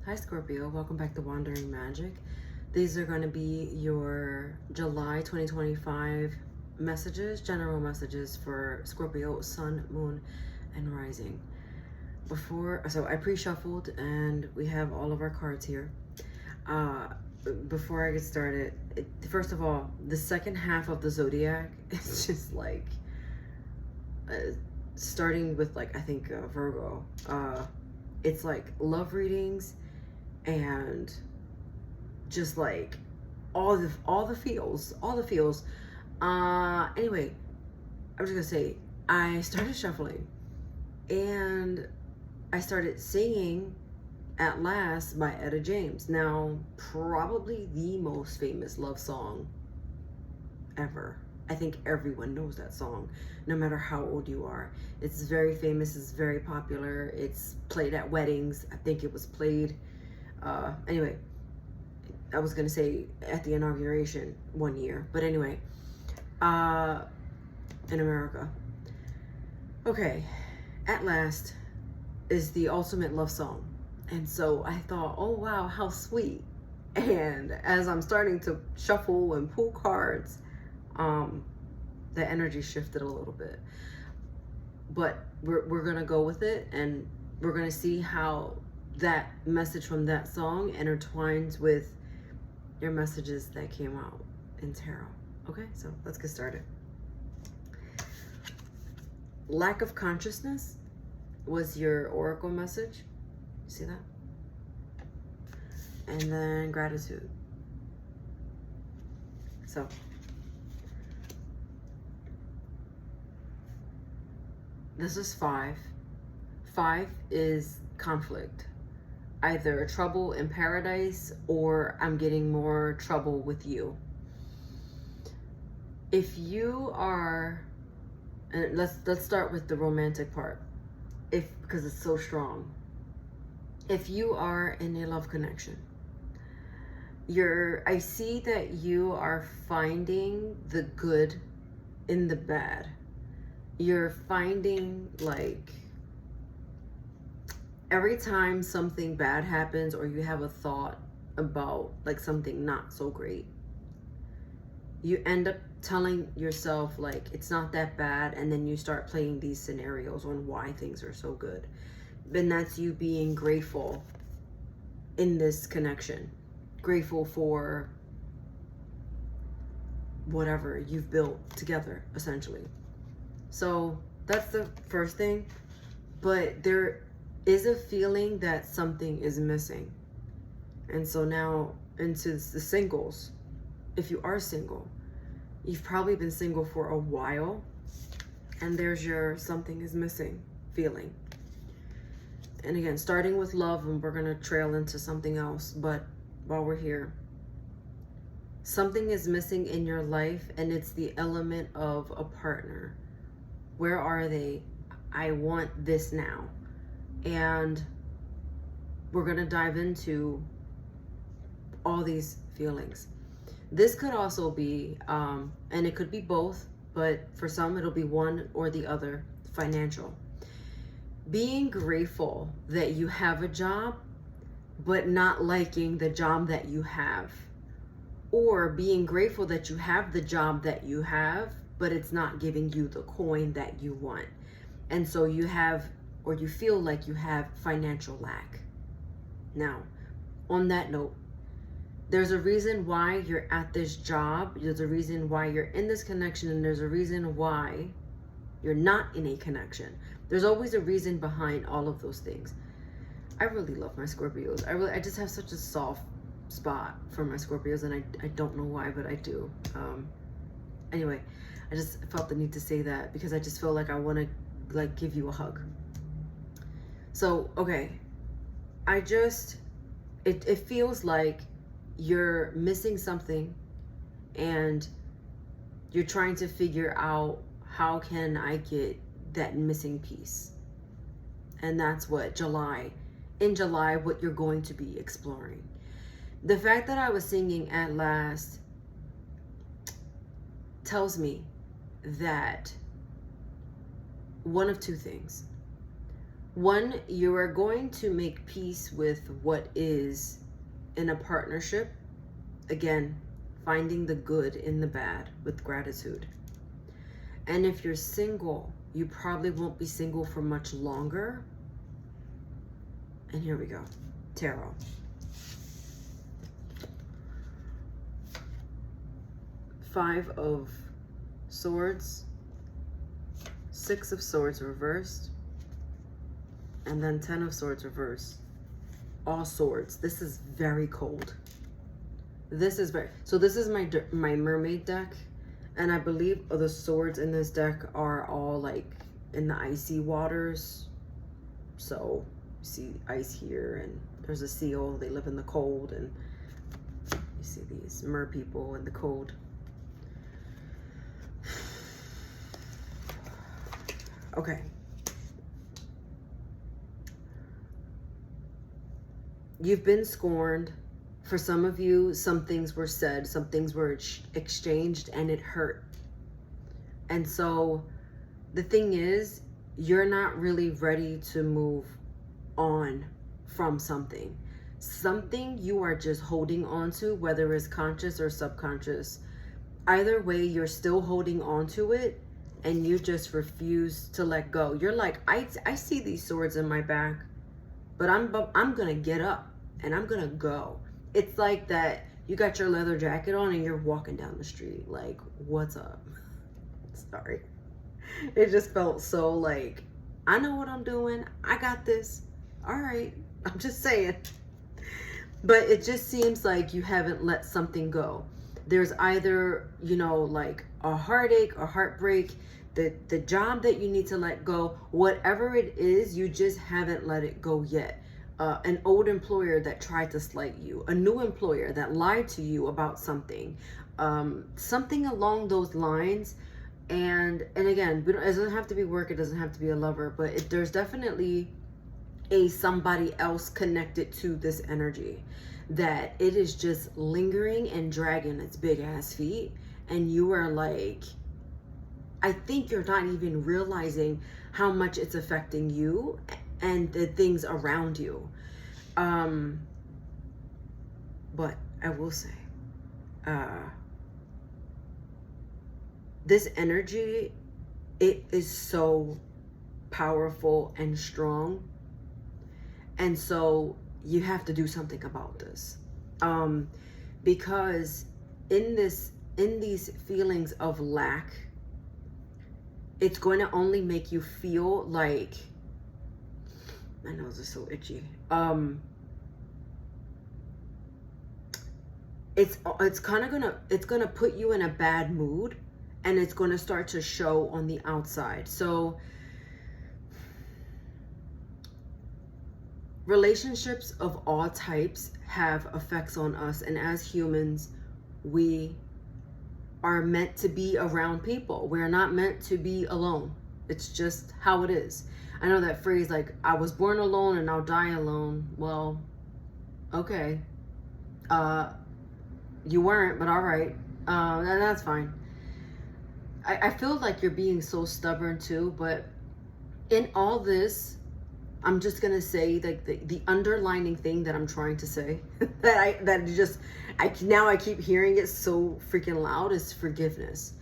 Hi Scorpio, welcome back to Wandering Magic. These are going to be your July 2025 messages, general messages for Scorpio, Sun, Moon, and Rising. So I pre-shuffled and we have all of our cards here. Before I get started, first of all, the second half of the zodiac is just like, starting with like, I think Virgo. It's like love readings and just like all the feels. Anyway, I was gonna say I started shuffling and I started singing At Last by Etta James. Now, probably the most famous love song ever. I think everyone knows that song, no matter how old you are. It's very famous, it's very popular, it's played at weddings. I think it was played, anyway, I was gonna say at the inauguration one year, but anyway, in America. Okay, At Last is the ultimate love song. And so I thought, oh wow, how sweet. And as I'm starting to shuffle and pull cards, the energy shifted a little bit. But we're gonna go with it, and we're gonna see how that message from that song intertwines with your messages that came out in tarot. Okay, so let's get started. Lack of consciousness was your oracle message. See that? And then gratitude. So this is 5. 5 is conflict. Either trouble in paradise or I'm getting more trouble with you. If you are, and let's start with the romantic part, because it's so strong. If you are in a love connection, I see that you are finding the good in the bad. You're finding, like, every time something bad happens or you have a thought about like something not so great, you end up telling yourself like it's not that bad, and then you start playing these scenarios on why things are so good. And that's you being grateful in this connection, grateful for whatever you've built together, essentially. So that's the first thing. But there is a feeling that something is missing. And so now into the singles. If you are single, you've probably been single for a while, and there's your something is missing feeling. And again, starting with love, and we're gonna trail into something else, but while we're here, something is missing in your life, and it's the element of a partner. Where are they? I want this now. And we're gonna dive into all these feelings. This could also be, and it could be both, but for some it'll be one or the other. Financial. Being grateful that you have a job, but not liking the job that you have. Or being grateful that you have the job that you have, but it's not giving you the coin that you want. And so you have, or you feel like you have financial lack. Now, on that note, there's a reason why you're at this job. There's a reason why you're in this connection, and there's a reason why you're not in a connection. There's always a reason behind all of those things. I really love my Scorpios. I just have such a soft spot for my Scorpios, and I don't know why, but I do. Anyway, I just felt the need to say that because I just feel like I want to like give you a hug. So, okay, it feels like you're missing something, and you're trying to figure out, how can I get that missing piece? And that's what in July, what you're going to be exploring. The fact that I was singing At Last tells me that one of two things. One, you are going to make peace with what is in a partnership. Again, finding the good in the bad with gratitude. And if you're single, you probably won't be single for much longer. And here we go. Tarot. Five of Swords, Six of Swords reversed, and then 10 of Swords reversed. All swords. This is very cold. This is very, so this is my mermaid deck, and I believe the swords in this deck are all like in the icy waters. So you see ice here, and there's a seal. They live in the cold, and you see these mer people in the cold. Okay. You've been scorned. For some of you, some things were said, some things were exchanged, and it hurt. And so the thing is, you're not really ready to move on from something. Something you are just holding on to, whether it's conscious or subconscious. Either way, you're still holding on to it, and you just refuse to let go. You're like, I see these swords in my back, but I'm gonna get up and I'm gonna go. It's like that you got your leather jacket on and you're walking down the street like, what's up? Sorry. It just felt so like, I know what I'm doing. I got this. All right. I'm just saying. But it just seems like you haven't let something go. There's either, you know, like a heartache or heartbreak, the job that you need to let go, whatever it is, you just haven't let it go yet. An old employer that tried to slight you, a new employer that lied to you about something, something along those lines. And again, it doesn't have to be work, it doesn't have to be a lover, but there's definitely a somebody else connected to this energy that it is just lingering and dragging its big ass feet, and you are like, I think you're not even realizing how much it's affecting you and the things around you. But I will say, this energy, it is so powerful and strong. And so you have to do something about this. Because in these feelings of lack, it's going to only make you feel like, my nose is so itchy. It's gonna put you in a bad mood, and it's gonna start to show on the outside. So relationships of all types have effects on us, and as humans, we are meant to be around people. We're not meant to be alone. It's just how it is. I know that phrase, like, I was born alone and I'll die alone. Well, okay. You weren't, but all right. That's fine. I feel like you're being so stubborn too, but in all this, I'm just gonna say, like, the underlining thing that I'm trying to say now I keep hearing it so freaking loud is forgiveness.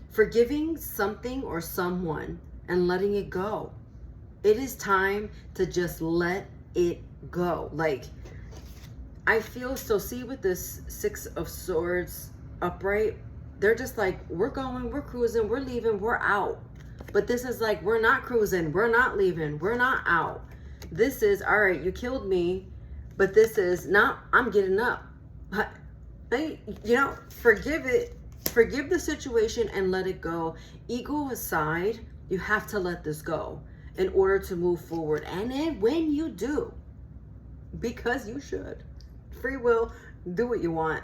Forgiving something or someone and letting it go. It is time to just let it go. Like, I feel, so see with this Six of Swords upright, they're just like, we're going, we're cruising, we're leaving, we're out. But this is like, we're not cruising, we're not leaving, we're not out. This is, all right, you killed me, but this is not, I'm getting up. Forgive it, forgive the situation and let it go. Ego aside, you have to let this go in order to move forward. And then when you do, because you should, free will, do what you want.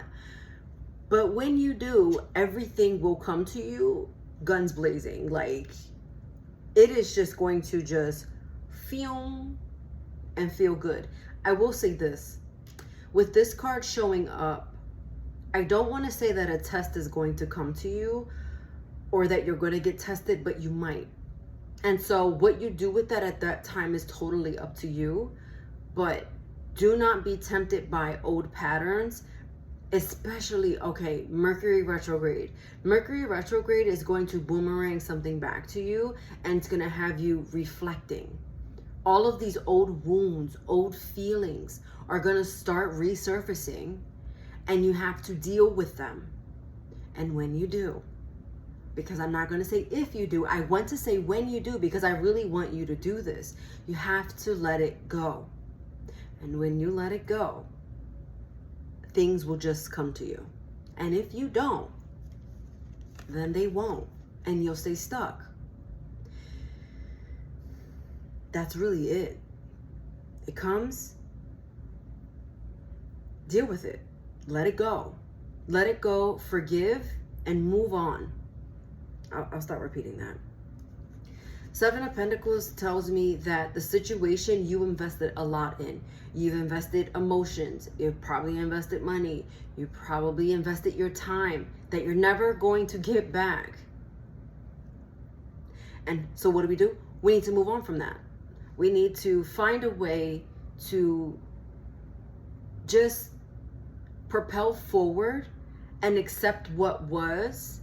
But when you do, everything will come to you guns blazing. Like, it is just going to just fume and feel good. I will say this, with this card showing up, I don't want to say that a test is going to come to you or that you're going to get tested, but you might. And so what you do with that at that time is totally up to you. But do not be tempted by old patterns, especially, okay, Mercury retrograde. Mercury retrograde is going to boomerang something back to you, and it's going to have you reflecting. All of these old wounds, old feelings are going to start resurfacing, and you have to deal with them. And when you do, because I'm not going to say if you do, I want to say when you do, because I really want you to do this. You have to let it go. And when you let it go, things will just come to you. And if you don't, then they won't, and you'll stay stuck. That's really it. It comes, deal with it. Let it go. Let it go, forgive, and move on. I'll start repeating that. Seven of Pentacles tells me that the situation you invested a lot in. You've invested emotions. You've probably invested money. You probably invested your time that you're never going to get back. And so what do? We need to move on from that. We need to find a way to just propel forward and accept what was,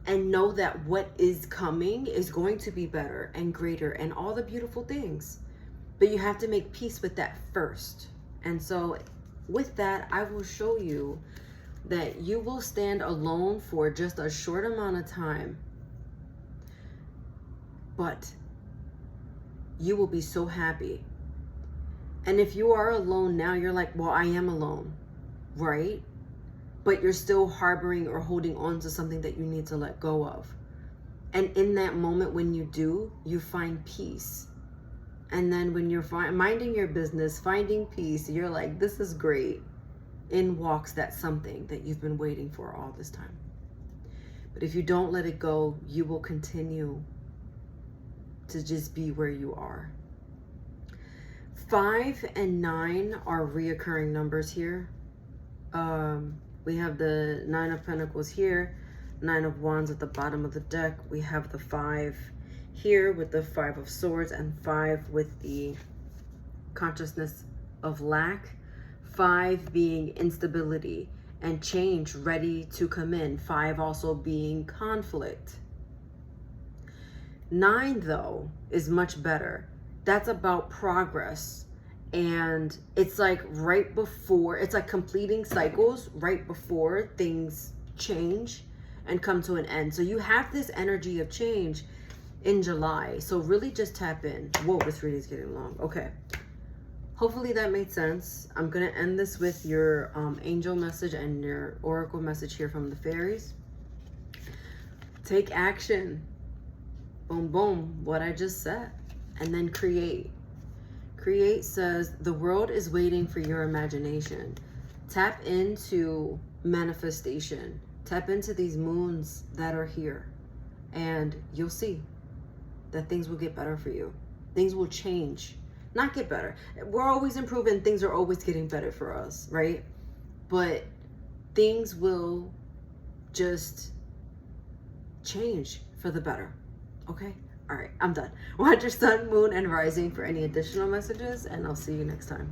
and know that what is coming is going to be better and greater and all the beautiful things. But you have to make peace with that first. And so with that, I will show you that you will stand alone for just a short amount of time. But you will be so happy. And if you are alone now, you're like, well, I am alone, right? But you're still harboring or holding on to something that you need to let go of. And in that moment, when you do, you find peace. And then when you're minding your business, finding peace, you're like, this is great. In walks that something that you've been waiting for all this time. But if you don't let it go, you will continue to just be where you are. 5 and 9 are reoccurring numbers here. We have the 9 of Pentacles here, 9 of Wands at the bottom of the deck. We have the 5 here with the 5 of Swords, and 5 with the consciousness of lack. 5 being instability and change ready to come in. 5 also being conflict. 9 though is much better. That's about progress. And it's like right before, it's like completing cycles right before things change and come to an end. So you have this energy of change in July. So really just tap in. Whoa, this reading is getting long. Okay. Hopefully that made sense. I'm going to end this with your angel message and your oracle message here from the fairies. Take action. Boom, boom. What I just said. And then create. Create says, the world is waiting for your imagination. Tap into manifestation. Tap into these moons that are here. And you'll see that things will get better for you. Things will change. Not get better. We're always improving. Things are always getting better for us, right? But things will just change for the better. Okay? All right, I'm done. Watch your sun, moon, and rising for any additional messages, and I'll see you next time.